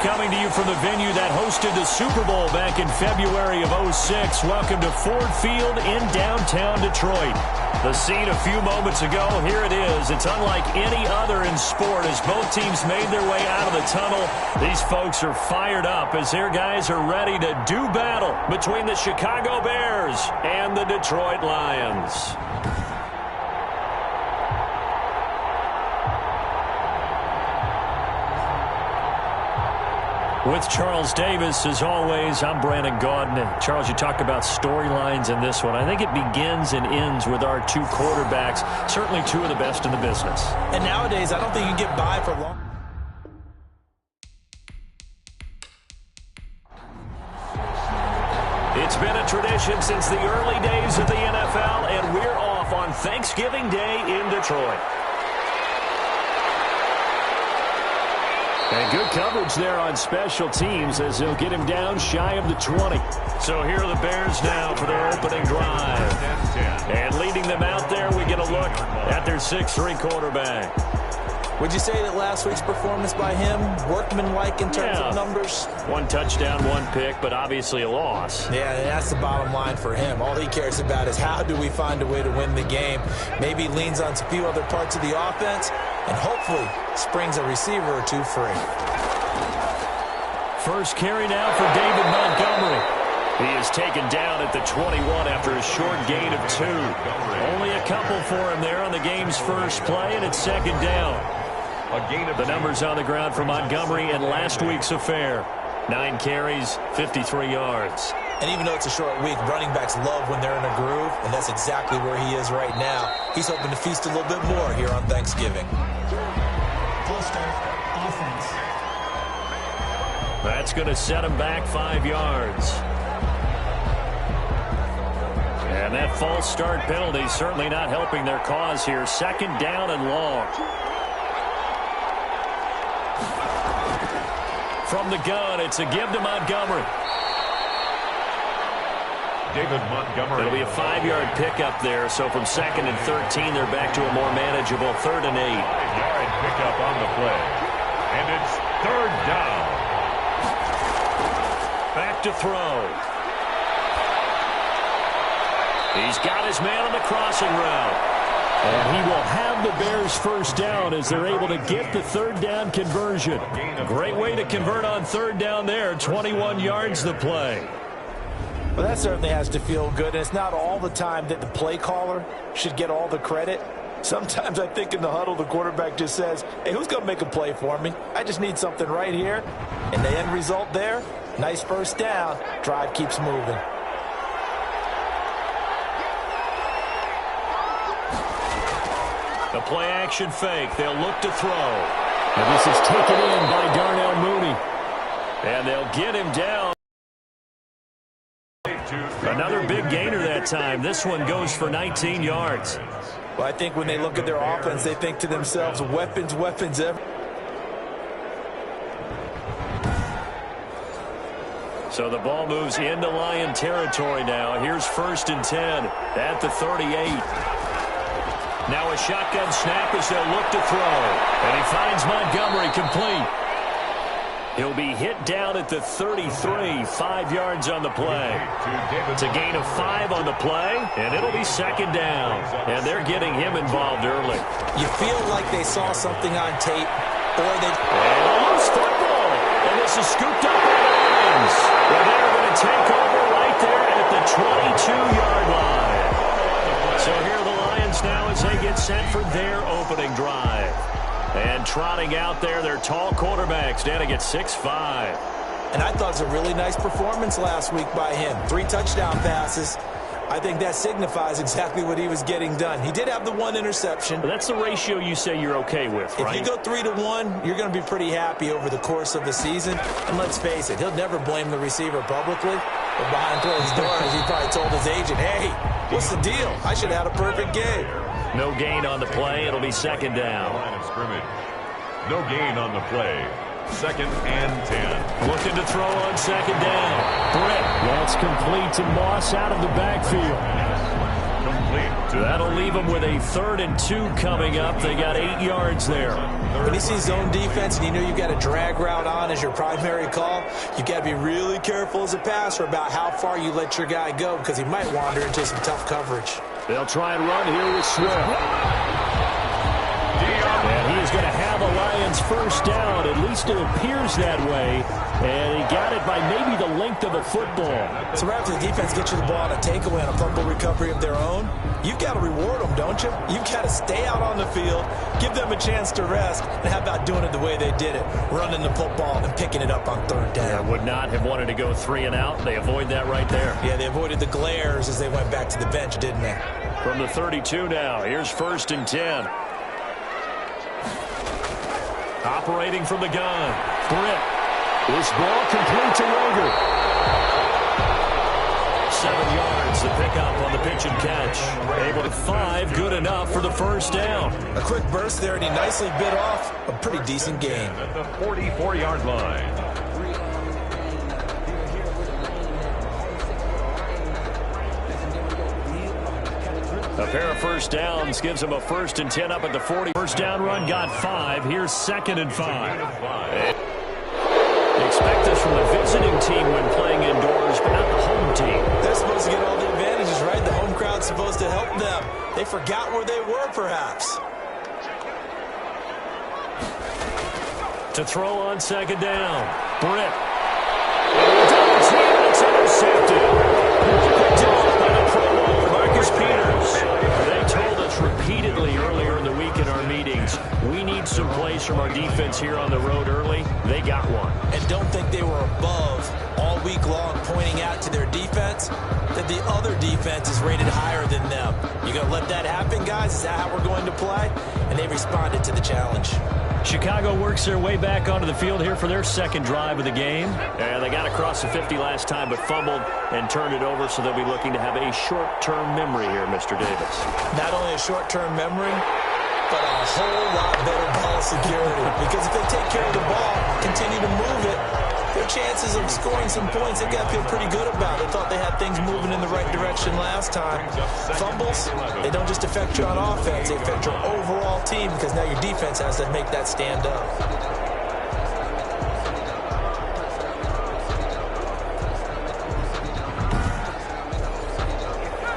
Coming to you from the venue that hosted the Super Bowl back in February of '06. Welcome to Ford Field in downtown Detroit. The scene a few moments ago, here it is. It's unlike any other in sport as both teams made their way out of the tunnel. These folks are fired up as their guys are ready to do battle between the Chicago Bears and the Detroit Lions. With Charles Davis, as always, I'm Brandon Gaudin. And Charles, you talked about storylines in this one. I think it begins and ends with our two quarterbacks, certainly two of the best in the business. And nowadays, I don't think you can get by for long. It's been a tradition since the early days of the NFL, and we're off on Thanksgiving Day in Detroit. And good coverage there on special teams as they'll get him down shy of the 20. So here are the Bears now for their opening drive. And leading them out there, we get a look at their 6'3" quarterback. Would you say that last week's performance by him, workmanlike in terms of numbers? One touchdown, one pick, but obviously a loss. Yeah, that's the bottom line for him. All he cares about is how do we find a way to win the game. Maybe leans on a few other parts of the offense, and hopefully springs a receiver or two free. First carry now for David Montgomery. He is taken down at the 21 after a short gain of 2. Only a couple for him there on the game's first play, and it's second down. The numbers on the ground for Montgomery in last week's affair. 9 carries, 53 yards. And even though it's a short week, running backs love when they're in a groove, and that's exactly where he is right now. He's hoping to feast a little bit more here on Thanksgiving. Offense. That's going to set him back 5 yards. And that false start penalty certainly not helping their cause here. Second down and long. From the gun, it's a give to Montgomery. David Montgomery. It'll be a 5-yard pickup there. So from 2nd and 13, they're back to a more manageable 3rd and 8. 5-yard pickup on the play. And it's 3rd down. Back to throw. He's got his man on the crossing route. And he will have the Bears first down as they're able to get the 3rd down conversion. Great way to convert on 3rd down there. 21 yards the play. Well, that certainly has to feel good. And it's not all the time that the play caller should get all the credit. Sometimes I think in the huddle, the quarterback just says, hey, who's going to make a play for me? I just need something right here. And the end result there, nice first down. Drive keeps moving. The play action fake. They'll look to throw. And this is taken in by Darnell Mooney. And they'll get him down. Another big gainer that time. This one goes for 19 yards. Well, I think when they look at their offense, they think to themselves, weapons, weapons. So the ball moves into Lion territory now. Here's 1st and 10 at the 38. Now a shotgun snap as they'll look to throw. And he finds Montgomery complete. He'll be hit down at the 33, 5 yards on the play. It's a gain of 5 on the play, and it'll be 2nd down. And they're getting him involved early. You feel like they saw something on tape, or they... And a loose football. And this is scooped up by the Lions. Well, they're going to take over right there at the 22-yard line. So here are the Lions now as they get set for their opening drive. And trotting out there, their tall quarterback standing at 6'5". And I thought it was a really nice performance last week by him. 3 touchdown passes. I think that signifies exactly what he was getting done. He did have the 1 interception. But that's the ratio you say you're okay with, right? If you go 3-1, you're going to be pretty happy over the course of the season. And let's face it, he'll never blame the receiver publicly. But behind closed doors, he probably told his agent, hey, what's the deal? I should have had a perfect game. No gain on the play. It'll be 2nd down. Line of scrimmage. No gain on the play. 2nd and 10. Looking to throw on 2nd down. Britt. That's complete to Moss out of the backfield. complete. That'll leave them with a 3rd and 2 coming up. They got 8 yards there. When you see zone defense and you know you've got a drag route on as your primary call, you've got to be really careful as a passer about how far you let your guy go because he might wander into some tough coverage. They'll try and run here with Swift. And he is going to have a Lions first down. At least it appears that way. And he got it by maybe the length of a football. So right after the defense gets you the ball on a takeaway on a fumble recovery of their own, you've got to reward them, don't you? You've got to stay out on the field, give them a chance to rest, and how about doing it the way they did it, running the football and picking it up on 3rd down. Yeah, would not have wanted to go 3 and out. They avoid that right there. Yeah, they avoided the glares as they went back to the bench, didn't they? From the 32 now, here's 1st and 10. Operating from the gun, Britt. This ball complete to Roger. 7 yards to pick up on the pitch and catch. Able to 5, good enough for the first down. A quick burst there, and he nicely bit off a pretty decent gain. At the 44-yard line. A pair of first downs gives him a 1st and 10 up at the 40. First down run got 5. Here's 2nd and 5. Expect this from the visiting team when playing indoors, but not the home team. They're supposed to get all the advantages, right? The home crowd's supposed to help them. They forgot where they were, perhaps. To throw on 2nd down, Britt. Double team, it's intercepted. Picked off by the Pro Bowler, Marcus Peters. They told us repeatedly earlier in the week in our meetings, we need some plays from our defense here on the road early. They got one. And don't think they were above all week long pointing out to their defense that the other defense is rated higher than them. You going to let that happen, guys? Is that how we're going to play? And they responded to the challenge. Chicago works their way back onto the field here for their 2nd drive of the game. And they got across the 50 last time, but fumbled and turned it over, so they'll be looking to have a short-term memory here, Mr. Davis. Not only a short-term memory, but a whole lot better ball security. Because if they take care of the ball, continue to move it, their chances of scoring some points, they've got to feel pretty good about. They thought they had things moving in the right direction last time. Fumbles, they don't just affect you on offense, they affect your overall team because now your defense has to make that stand up.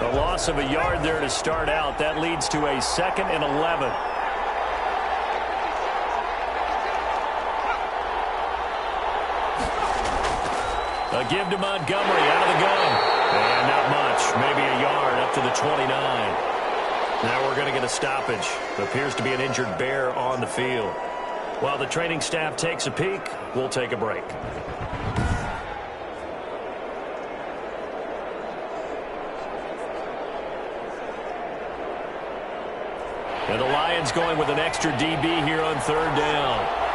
A loss of a yard there to start out. That leads to a 2nd and 11. A give to Montgomery out of the gun. And not much. Maybe a yard up to the 29. Now we're going to get a stoppage. Appears to be an injured Bear on the field. While the training staff takes a peek, we'll take a break. And the Lions going with an extra DB here on 3rd down.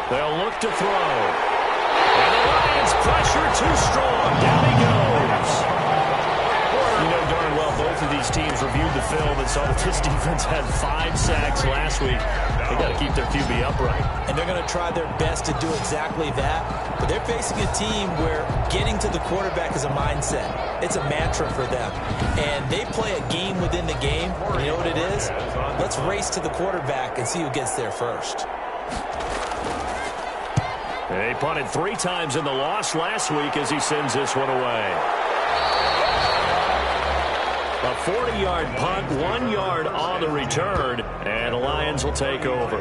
They'll look to throw. And the Lions pressure too strong. Down he goes. You know darn well both of these teams reviewed the film and saw that this defense had 5 sacks last week. They got to keep their QB upright. And they're going to try their best to do exactly that. But they're facing a team where getting to the quarterback is a mindset. It's a mantra for them. And they play a game within the game. And you know what it is? Let's race to the quarterback and see who gets there first. They punted 3 times in the loss last week as he sends this one away. A 40-yard punt, 1 yard on the return, and the Lions will take over.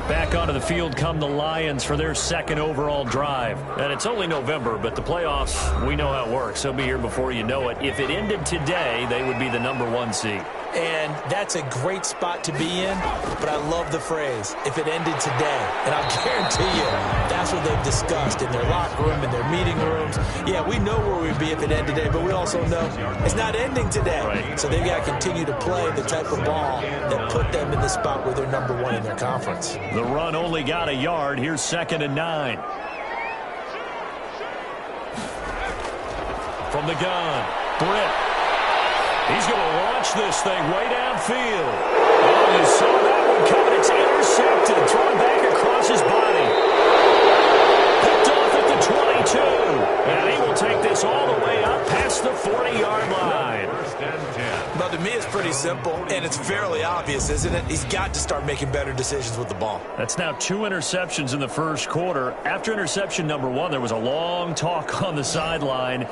Back onto the field come the Lions for their 2nd overall drive. And it's only November, but the playoffs, we know how it works. They'll be here before you know it. If it ended today, they would be the number 1 seed. And that's a great spot to be in, but I love the phrase, if it ended today. And I'll guarantee you, that's what they've discussed in their locker room, in their meeting rooms. Yeah, we know where we'd be if it ended today, but we also know it's not ending today. Right. So they've got to continue to play the type of ball that put them in the spot where they're number 1 in their conference. The run only got a yard. Here's 2nd and 9. From the gun, Britt. He's going to launch this thing way downfield. Oh, you saw that one coming. It's intercepted. Thrown back across his body. Picked off at the 22. And he will take this all the way up simple, and it's fairly obvious, isn't it? He's got to start making better decisions with the ball. That's now 2 interceptions in the first quarter. After interception number 1, there was a long talk on the sideline,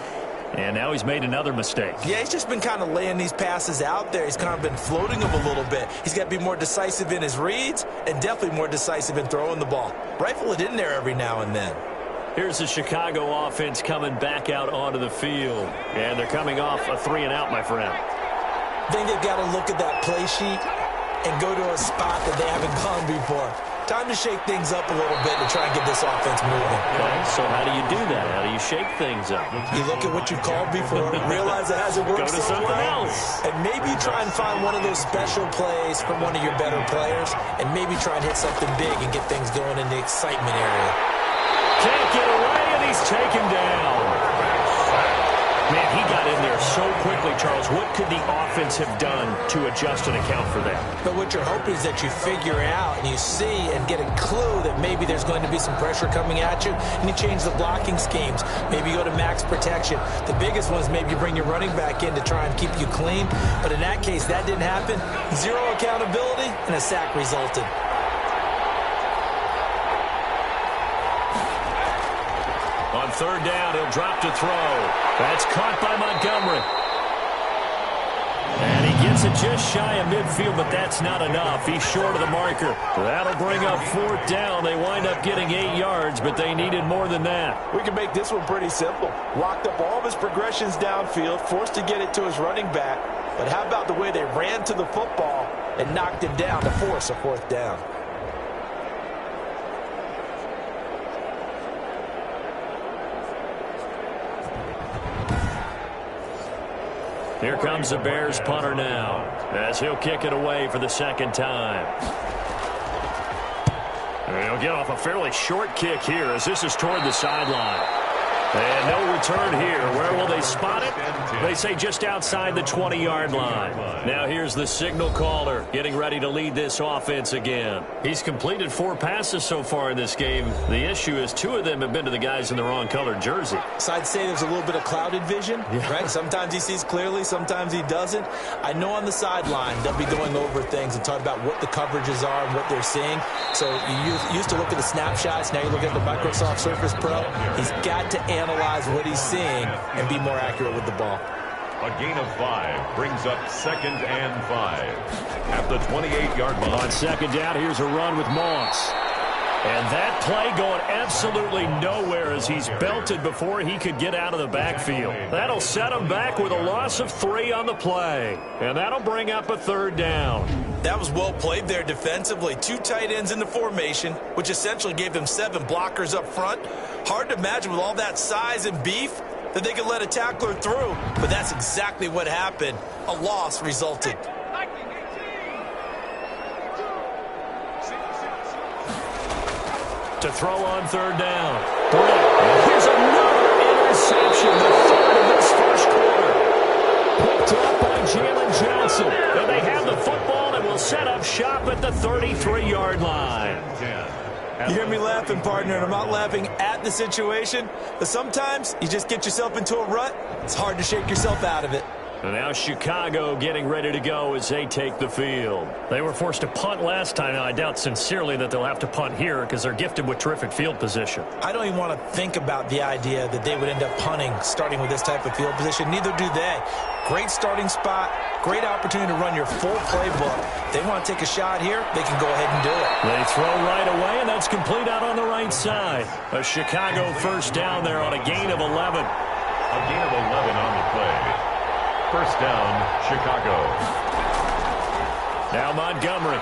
and now he's made another mistake. Yeah, he's just been kind of laying these passes out there. He's kind of been floating them a little bit. He's got to be more decisive in his reads and definitely more decisive in throwing the ball. Rifle it in there every now and then. Here's the Chicago offense coming back out onto the field. And they're coming off a 3-and-out, my friend. I think they've got to look at that play sheet and go to a spot that they haven't gone before. Time to shake things up a little bit to try and get this offense moving. Okay, so how do you do that? How do you shake things up? You look at what you called before, realize it hasn't worked Go to something else. and maybe try and find one of those special plays from one of your better players, and maybe try and hit something big and get things going in the excitement area. Can't get away, and he's taken down. Man, he got in there so quickly, Charles. What could the offense have done to adjust and account for that? But what you're hoping is that you figure out and you see and get a clue that maybe there's going to be some pressure coming at you, and you change the blocking schemes. Maybe you go to max protection. The biggest one is maybe you bring your running back in to try and keep you clean. But in that case, that didn't happen. Zero accountability, and a sack resulted. On third down, he'll drop to throw. That's caught by Montgomery. And he gets it just shy of midfield, but that's not enough. He's short of the marker. That'll bring up fourth down. They wind up getting 8 yards, but they needed more than that. We can make this one pretty simple. Locked up all of his progressions downfield, forced to get it to his running back. But how about the way they ran to the football and knocked him down to force a fourth down? Here comes the Bears punter now, as he'll kick it away for the second time. And he'll get off a fairly short kick here, as this is toward the sideline. And no return here. Where will they spot it? They say just outside the 20-yard line. Now here's the signal caller getting ready to lead this offense again. He's completed 4 passes so far in this game. The issue is 2 of them have been to the guys in the wrong colored jersey. So I'd say there's a little bit of clouded vision, right? Sometimes he sees clearly, sometimes he doesn't. I know on the sideline they'll be going over things and talk about what the coverages are and what they're seeing. So you used to look at the snapshots. Now you look at the Microsoft Surface Pro. He's got to analyze what he's seeing and be more accurate with the ball. A gain of 5 brings up 2nd and 5 at the 28-yard line. On second down, here's a run with Moss. And that play going absolutely nowhere as he's belted before he could get out of the backfield. That'll set him back with a loss of 3 on the play. And that'll bring up a third down. That was well played there defensively. 2 tight ends in the formation, which essentially gave them 7 blockers up front. Hard to imagine with all that size and beef that they could let a tackler through. But that's exactly what happened. A loss resulted. To throw on third down. Here's another interception, the third of this first quarter. Picked up by Jalen Johnson. And they have the football and will set up shop at the 33-yard line. You hear me laughing, partner, and I'm not laughing at the situation, but sometimes you just get yourself into a rut. It's hard to shake yourself out of it. And now Chicago getting ready to go as they take the field. They were forced to punt last time. Now, I doubt sincerely that they'll have to punt here because they're gifted with terrific field position. I don't even want to think about the idea that they would end up punting starting with this type of field position. Neither do they. Great starting spot, great opportunity to run your full playbook. If they want to take a shot here, they can go ahead and do it. They throw right away, and that's complete out on the right side. A Chicago first down there on a gain of 11. A gain of 11 on the play. First down, Chicago. Now Montgomery.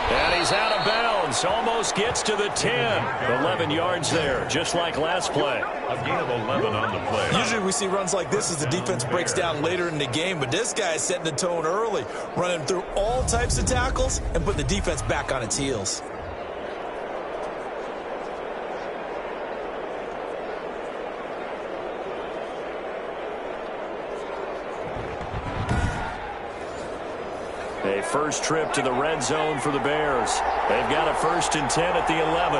And he's out of bounds. Almost gets to the 10. 11 yards there, just like last play. A gain of 11 on the play. Usually we see runs like this as the defense breaks down later in the game, but this guy is setting the tone early, running through all types of tackles and putting the defense back on its heels. A first trip to the red zone for the Bears. They've got a 1st and 10 at the 11.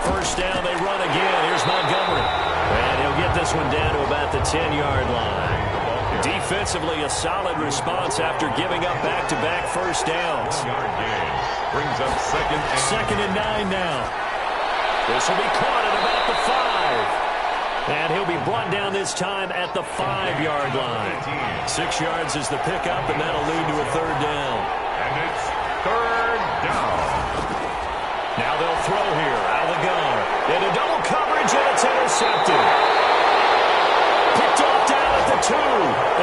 First down, they run again. Here's Montgomery. And he'll get get this one down to about the 10-yard line. Defensively, a solid response after giving up back-to-back first downs. Brings up second and 9 now. This will be caught at about the 5. And he'll be brought down this time at the 5-yard line. 6 yards is the pickup, and that'll lead to a third down. And it's third down. Now they'll throw here out of the gun. Into double coverage, and it's intercepted. Picked off down at the 2.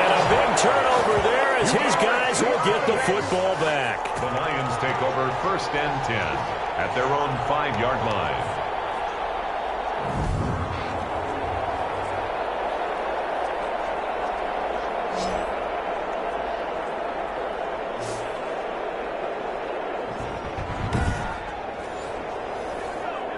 And a big turnover there as his guys will get the football back. The Lions take over first and 10 at their own 5-yard line.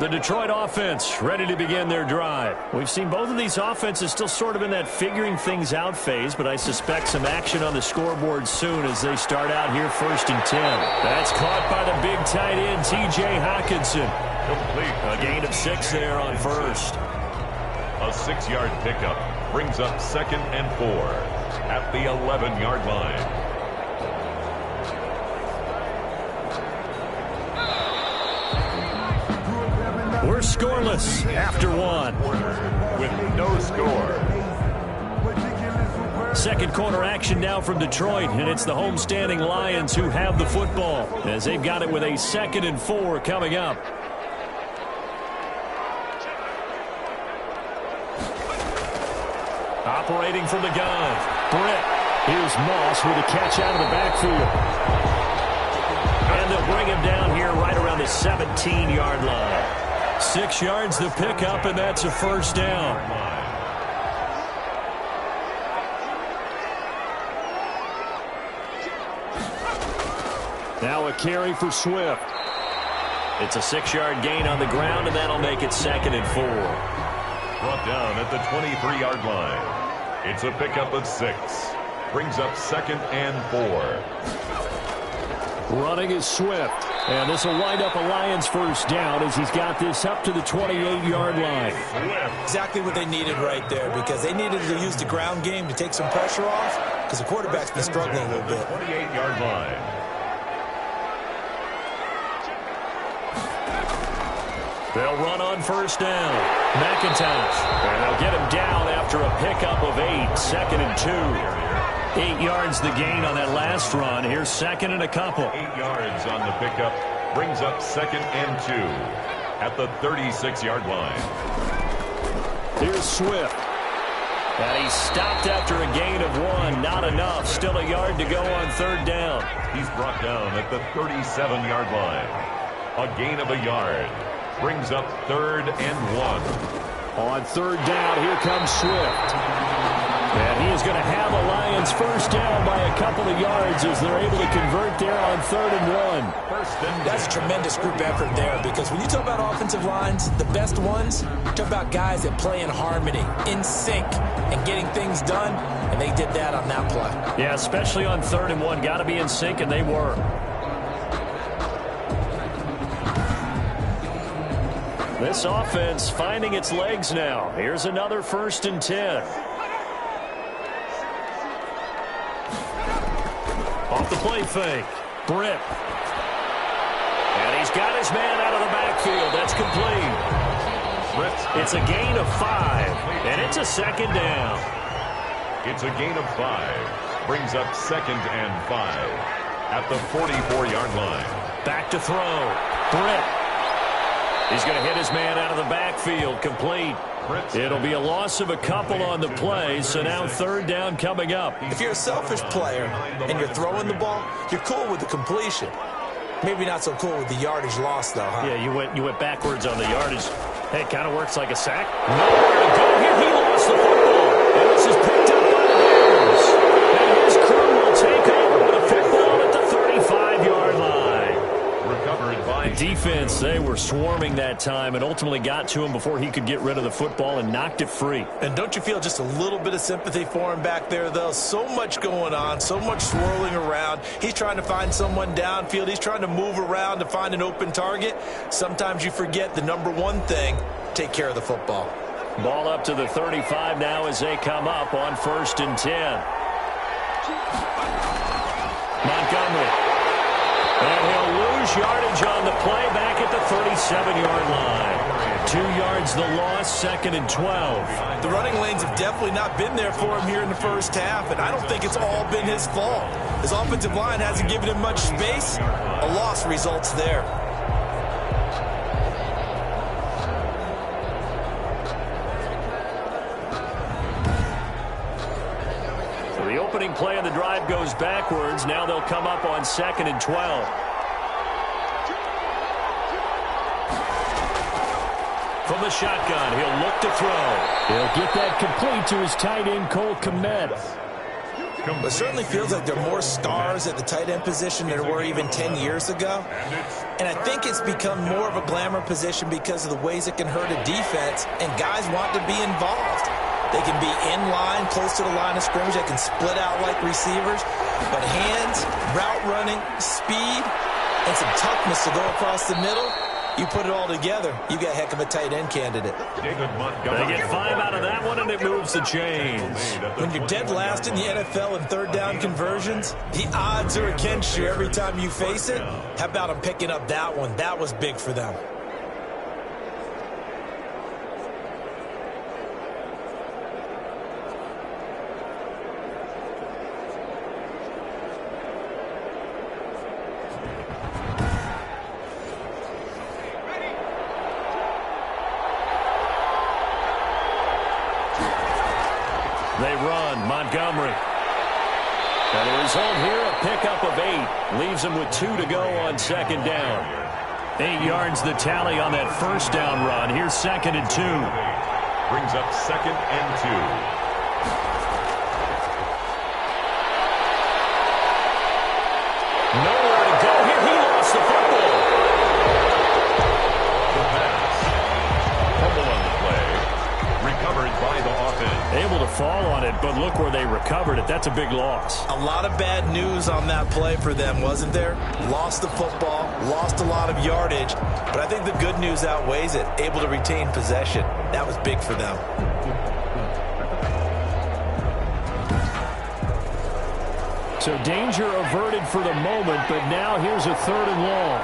The Detroit offense ready to begin their drive. We've seen both of these offenses still sort of in that figuring things out phase, but I suspect some action on the scoreboard soon as they start out here first and 10. That's caught by the big tight end, T.J. Hockenson. Complete. A gain of 6 there on first. A 6-yard pickup brings up second and 4 at the 11-yard line. We're scoreless after 1. With no score. Second quarter action now from Detroit, and it's the homestanding Lions who have the football as they've got it with a 2nd and 4 coming up. Operating from the gun, Britt. Here's Moss with a catch out of the backfield. And they'll bring him down here right around the 17-yard line. 6 yards the pickup, and that's a first down. Now a carry for Swift. It's a 6-yard gain on the ground, and that'll make it 2nd and 4. Brought down at the 23-yard line. It's a pickup of 6. Brings up 2nd and 4. Running is Swift. And this will wind up a Lions first down as he's got this up to the 28-yard line. Exactly what they needed right there, because they needed to use the ground game to take some pressure off, because the quarterback's been struggling a little bit. 28-yard line. They'll run on first down. McIntosh. And they'll get him down after a pickup of 8. 2nd and 2. 8 yards the gain on that last run. Here's 2nd and a couple. 8 yards on the pickup. Brings up 2nd and 2 at the 36-yard line. Here's Swift. And he stopped after a gain of 1. Not enough. Still a yard to go on third down. He's brought down at the 37-yard line. A gain of a yard. Brings up 3rd and 1. On third down, here comes Swift. And he is going to have a Lions first down by a couple of yards as they're able to convert there on 3rd and 1. That's a tremendous group effort there, because when you talk about offensive lines, the best ones, talk about guys that play in harmony, in sync, and getting things done, and they did that on that play. Yeah, especially on 3rd and 1. Got to be in sync, and they were. This offense finding its legs now. Here's another 1st and 10. Off the play fake. Britt. And he's got his man out of the backfield. That's complete. It's a gain of 5. And it's a 2nd down. It's a gain of 5. Brings up 2nd and 5 at the 44-yard line. Back to throw. Britt. He's going to hit his man out of the backfield. Complete. It'll be a loss of a couple on the play, so now 3rd down coming up. If you're a selfish player and you're throwing the ball, you're cool with the completion. Maybe not so cool with the yardage loss, though, huh? Yeah, you went backwards on the yardage. Hey, it kind of works like a sack. Nowhere to go here. He lost the football. And this is picked up by the Bears. And his crew will take over with the football at the 35-yard line. Recovered by Defense, they were swarming that time and ultimately got to him before he could get rid of the football and knocked it free. And don't you feel just a little bit of sympathy for him back there, though? So much going on, so much swirling around. He's trying to find someone downfield. He's trying to move around to find an open target. Sometimes you forget the number one thing, take care of the football. Ball up to the 35 now as they come up on 1st and 10. Montgomery. And he'll lose yardage on the play back at the 37-yard line. 2 yards the loss, 2nd and 12. The running lanes have definitely not been there for him here in the first half, and I don't think it's all been his fault. His offensive line hasn't given him much space. A loss results there. So the opening play of the drive goes backwards. Now they'll come up on 2nd and 12. From the shotgun, he'll look to throw. He'll get that complete to his tight end, Cole Kmet. It certainly feels like there are more stars at the tight end position than there were even 10 years ago. And I think it's become more of a glamour position because of the ways it can hurt a defense, and guys want to be involved. They can be in line, close to the line of scrimmage. They can split out like receivers. But hands, route running, speed, and some toughness to go across the middle, you put it all together, you got a heck of a tight end candidate. They get 5 out of that one, and it moves the chains. When you're dead last in the NFL in third down conversions, the odds are against you every time you face it. How about them picking up that one? That was big for them. They run. Montgomery. And the result here, a pickup of 8. Leaves them with 2 to go on 2nd down. 8 yards the tally on that 1st down run. Here's 2nd and 2. Brings up 2nd and 2. Nowhere to go here. He lost the football. The pass. Fumble on the play. Recovered by the offense. Able to fall on it, but look where they recovered it. That's a big loss. A lot of bad news on that play for them, wasn't there? Lost the football, lost a lot of yardage, but I think the good news outweighs it. Able to retain possession. That was big for them. So danger averted for the moment, but now here's a 3rd and long.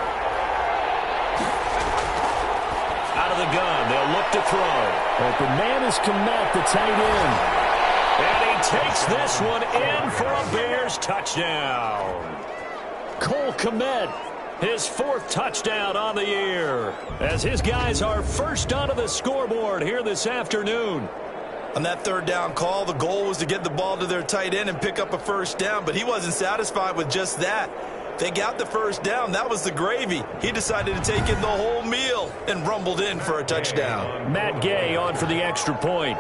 Out of the gun, they'll look to throw. Open man is Kmet, the tight end. And he takes this one in for a Bears touchdown. Cole Kmet, his 4th touchdown on the year, as his guys are first onto the scoreboard here this afternoon. On that 3rd down call, the goal was to get the ball to their tight end and pick up a 1st down, but he wasn't satisfied with just that. They got the 1st down. That was the gravy. He decided to take in the whole meal and rumbled in for a touchdown. Matt Gay on for the extra point.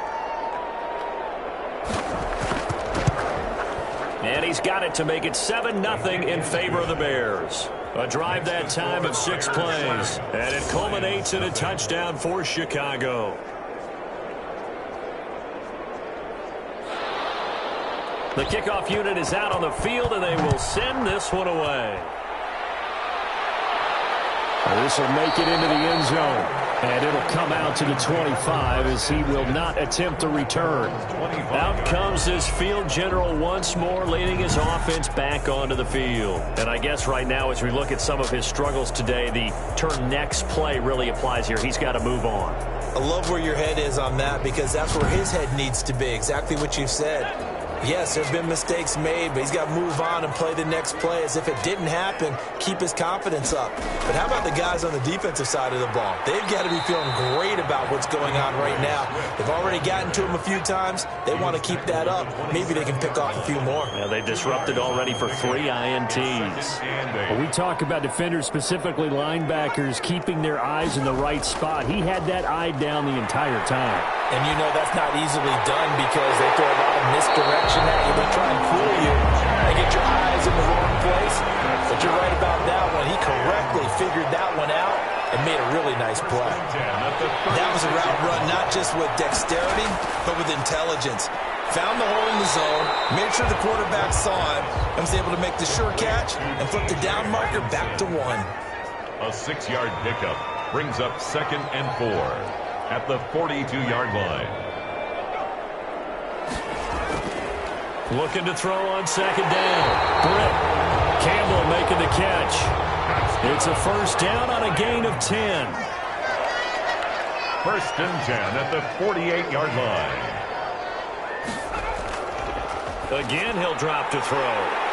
And he's got it to make it 7-0 in favor of the Bears. A drive that time of 6 plays. And it culminates in a touchdown for Chicago. The kickoff unit is out on the field, and they will send this one away. This will make it into the end zone. And it'll come out to the 25 as he will not attempt a return. Out comes this field general once more, leading his offense back onto the field. And I guess right now, as we look at some of his struggles today, the turn next play really applies here. He's got to move on. I love where your head is on that because that's where his head needs to be, exactly what you said. Yes, there have been mistakes made, but he's got to move on and play the next play as if it didn't happen, keep his confidence up. But how about the guys on the defensive side of the ball? They've got to be feeling great about what's going on right now. They've already gotten to him a few times. They want to keep that up. Maybe they can pick off a few more. Yeah, they disrupted already for 3 INTs. When we talk about defenders, specifically linebackers, keeping their eyes in the right spot. He had that eye down the entire time. And you know that's not easily done because they throw a lot of misdirection at you. They try and fool you and get your eyes in the wrong place. But you're right about that one. He correctly figured that one out and made a really nice play. That was a route run not just with dexterity, but with intelligence. Found the hole in the zone, made sure the quarterback saw him, and was able to make the sure catch and flip the down marker back to 1. A 6-yard pickup brings up 2nd and 4. at the 42-yard line. Looking to throw on second down. Britt Campbell making the catch. It's a first down on a gain of 10. First and 10 at the 48-yard line. Again, he'll drop to throw.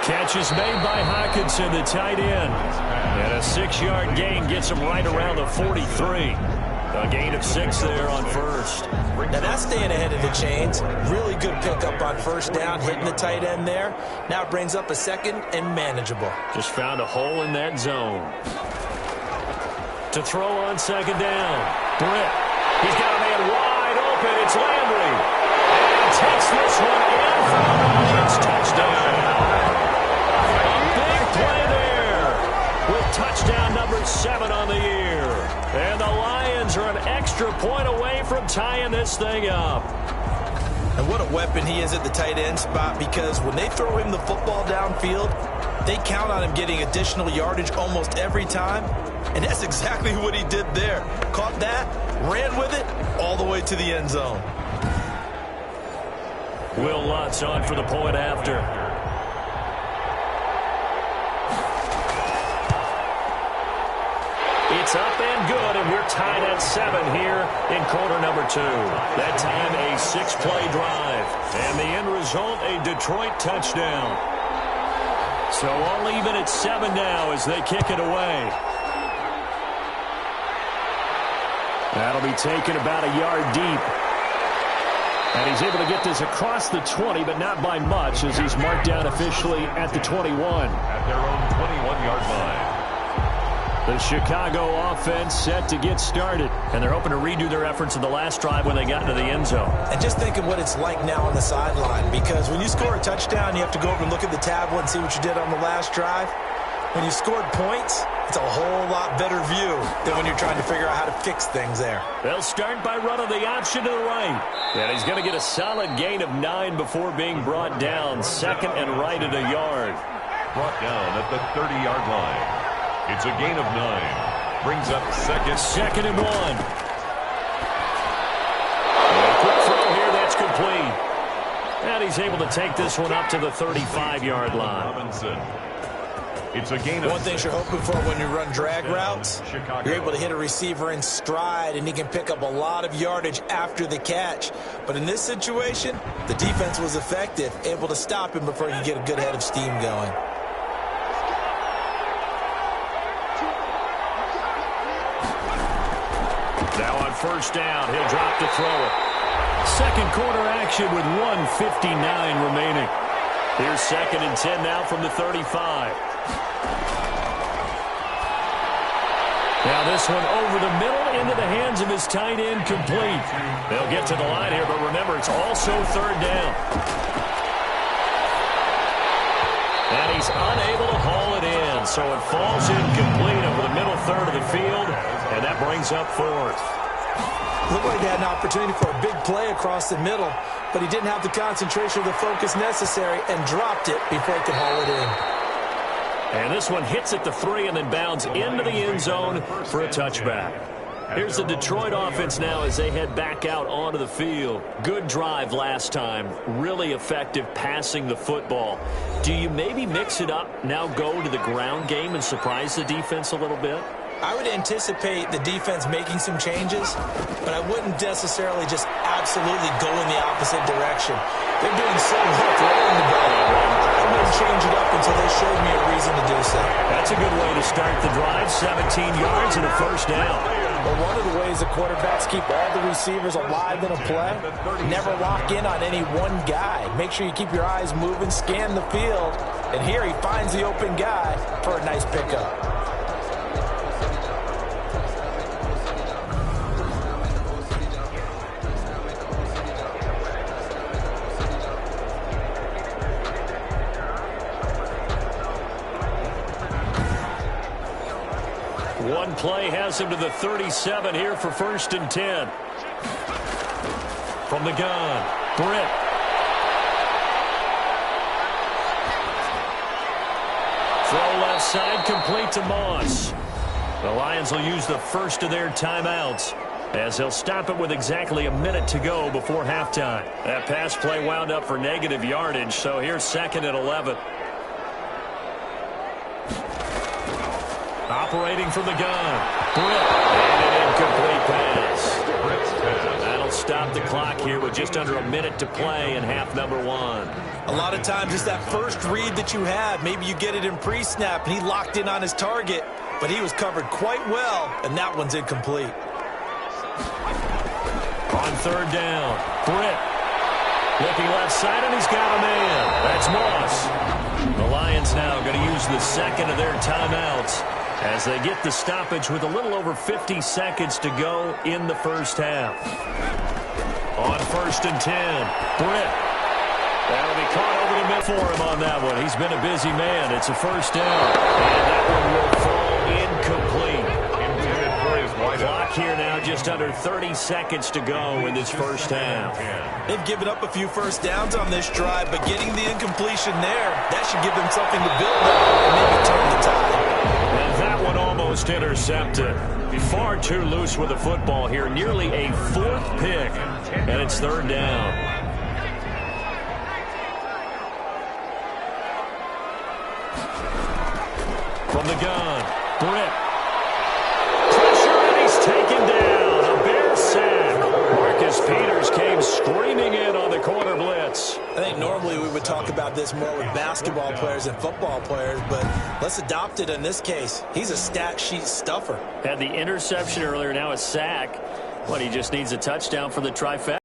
Catch is made by Hockenson, the tight end. And a 6-yard gain gets him right around the 43. A gain of 6 there on first. Now that's staying ahead of the chains. Really good pickup on first down, hitting the tight end there. Now it brings up a second and manageable. Just found a hole in that zone. To throw on second down. Britt. He's got a man wide open. It's Landry. And takes this one in for the Lions touchdown. Big play there with touchdown number 7 on the year. And the Lions are an extra point away from tying this thing up. And what a weapon he is at the tight end spot, because when they throw him the football downfield, they count on him getting additional yardage almost every time. And that's exactly what he did there. Caught that, ran with it, all the way to the end zone. Will Lutz on for the point after. It's up and good, and we're tied at 7 here in quarter number 2. That time a 6-play drive. And the end result, a Detroit touchdown. So all even at 7 now as they kick it away. That'll be taken about a yard deep. And he's able to get this across the 20, but not by much, as he's marked down officially at the 21. At their own 21-yard line. The Chicago offense set to get started. And they're hoping to redo their efforts in the last drive when they got into the end zone. And just thinking what it's like now on the sideline, because when you score a touchdown, you have to go over and look at the tablet and see what you did on the last drive. When you scored points, it's a whole lot better view than when you're trying to figure out how to fix things there. They'll start by running the option to the right. And he's going to get a solid gain of 9 before being brought down. Second and right at a yard. Brought down at the 30-yard line. It's a gain of 9. Brings up second and 1. A quick throw here, that's complete. And he's able to take this one up to the 35-yard line. Robinson. It's a gain of One thing you're hoping for when you run drag routes, you're able to hit a receiver in stride, and he can pick up a lot of yardage after the catch. But in this situation, the defense was effective, able to stop him before he could get a good head of steam going. Now on first down, he'll drop to throw it. Second quarter action with 1:59 remaining. Here's second and 10 now from the 35. Now this one over the middle into the hands of his tight end, complete. They'll get to the line here, but remember, it's also third down. And he's unable to haul it in, so it falls incomplete over the middle third of the field, and that brings up fourth. Looked like they had an opportunity for a big play across the middle, but he didn't have the concentration or the focus necessary and dropped it before he could haul it in. And this one hits at the 3 and then bounds into the end zone for a touchback. Here's the Detroit offense now as they head back out onto the field. Good drive last time. Really effective passing the football. Do you maybe mix it up, now go to the ground game and surprise the defense a little bit? I would anticipate the defense making some changes, but I wouldn't necessarily just absolutely go in the opposite direction. They're doing so well throwing the ball. I wouldn't change it up until they showed me a reason to do so. That's a good way to start the drive. 17 yards and a first down. Well, one of the ways the quarterbacks keep all the receivers alive in a play, never lock in on any one guy. Make sure you keep your eyes moving, scan the field, and here he finds the open guy for a nice pickup. One play has him to the 37 here for first and 10. From the gun, Britt. Throw left side, complete to Moss. The Lions will use the first of their timeouts as they'll stop it with exactly a minute to go before halftime. That pass play wound up for negative yardage, so here's 2nd and 11. Operating from the gun. Britt, and an incomplete pass. That'll stop the clock here with just under a minute to play in half number 1. A lot of times it's that first read that you have. Maybe you get it in pre-snap, and he locked in on his target, but he was covered quite well, and that one's incomplete. On 3rd down, Britt looking left side, and he's got a man. That's Moss. The Lions now going to use the 2nd of their timeouts as they get the stoppage with a little over 50 seconds to go in the first half. On 1st and 10, Britt. That'll be caught over the middle for him on that one. He's been a busy man. It's a 1st down. And that one will fall incomplete. Intended for his wide Clock here now, just under 30 seconds to go in this first half. They've given up a few first downs on this drive, but getting the incompletion there, that should give them something to build on and maybe turn the tide. And that one almost intercepted. Far too loose with the football here. Nearly a 4th pick. And it's 3rd down. From the gun, Britt. Pressure, and he's taken down. A Bear sack. Marcus Peters came screaming in on the corner blitz. I think normally we would talk about this more with basketball players and football players, but let's adopt it in this case. He's a stat sheet stuffer. Had the interception earlier, now a sack. What, he just needs a touchdown for the trifecta.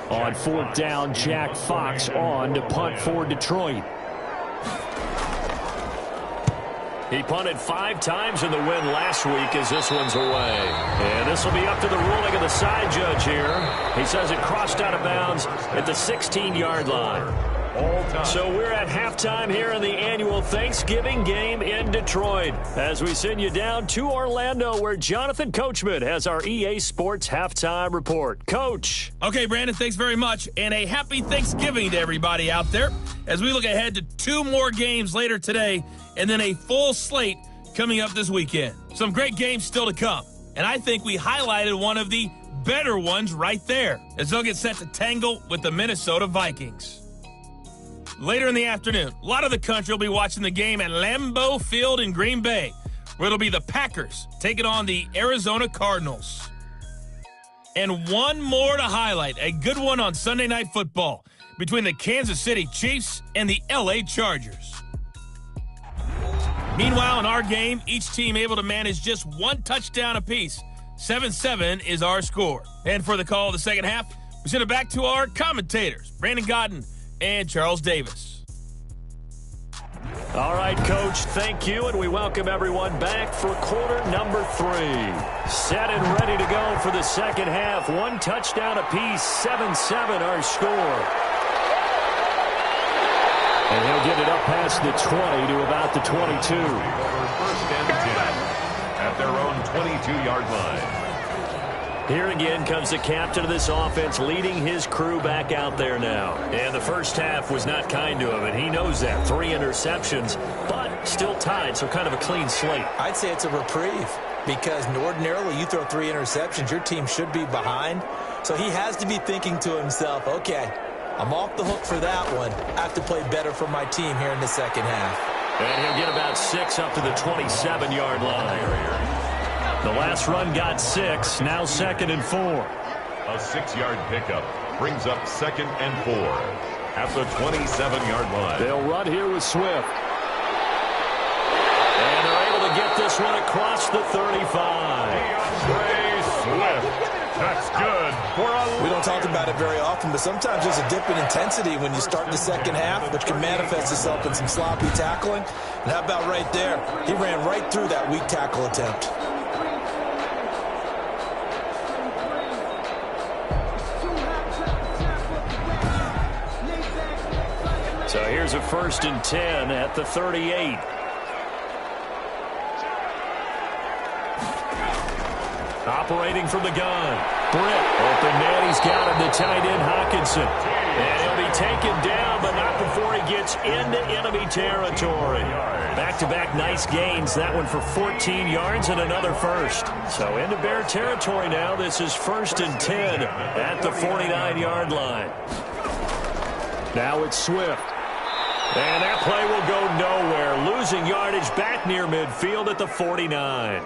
On 4th down, Jack Fox on to punt for Detroit. He punted 5 times in the win last week as this one's away. And this will be up to the ruling of the side judge here. He says it crossed out of bounds at the 16-yard line. So we're at halftime here in the annual Thanksgiving game in Detroit as we send you down to Orlando where Jonathan Coachman has our EA Sports halftime report. Coach. Okay, Brandon, thanks very much. And a happy Thanksgiving to everybody out there as we look ahead to 2 more games later today and then a full slate coming up this weekend. Some great games still to come. And I think we highlighted one of the better ones right there as they'll get set to tangle with the Minnesota Vikings. Later in the afternoon, a lot of the country will be watching the game at Lambeau Field in Green Bay, where it'll be the Packers taking on the Arizona Cardinals. And one more to highlight, a good one on Sunday Night Football between the Kansas City Chiefs and the LA Chargers. Meanwhile, in our game, each team able to manage just 1 touchdown apiece. 7-7 is our score. And for the call of the second half, we send it back to our commentators, Brandon Godden and Charles Davis. All right, Coach, thank you, and we welcome everyone back for quarter number 3. Set and ready to go for the second half. 1 touchdown apiece, 7-7 our score. And he'll get it up past the 20 to about the 22. 1st and 10 at their own 22-yard line. Here again comes the captain of this offense leading his crew back out there now. And the first half was not kind to him, and he knows that. 3 interceptions, but still tied, so kind of a clean slate. I'd say it's a reprieve because ordinarily you throw 3 interceptions, your team should be behind. So he has to be thinking to himself, okay, I'm off the hook for that one. I have to play better for my team here in the second half. And he'll get about 6 up to the 27-yard line. The last run got 6, now 2nd and 4. A 6-yard pickup brings up 2nd and 4 at the 27-yard line. They'll run here with Swift. And they're able to get this one across the 35. Swift. That's good. We don't talk about it very often, but sometimes there's a dip in intensity when you start the second half, which can manifest itself in some sloppy tackling. And how about right there? He ran right through that weak tackle attempt. So here's a 1st and 10 at the 38. Operating from the gun. Britt, open man, he's got him, the tight end Hawkinson. And he'll be taken down, but not before he gets into enemy territory. Back-to-back nice gains. That one for 14 yards and another first. So into Bear territory now. This is 1st and 10 at the 49-yard line. Now it's Swift. And that play will go nowhere. Losing yardage back near midfield at the 49.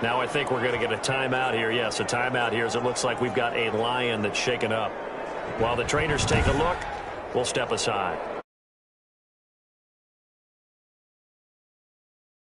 Now I think we're going to get a timeout here. Yes, a timeout here as it looks like we've got a Lion that's shaken up. While the trainers take a look, we'll step aside.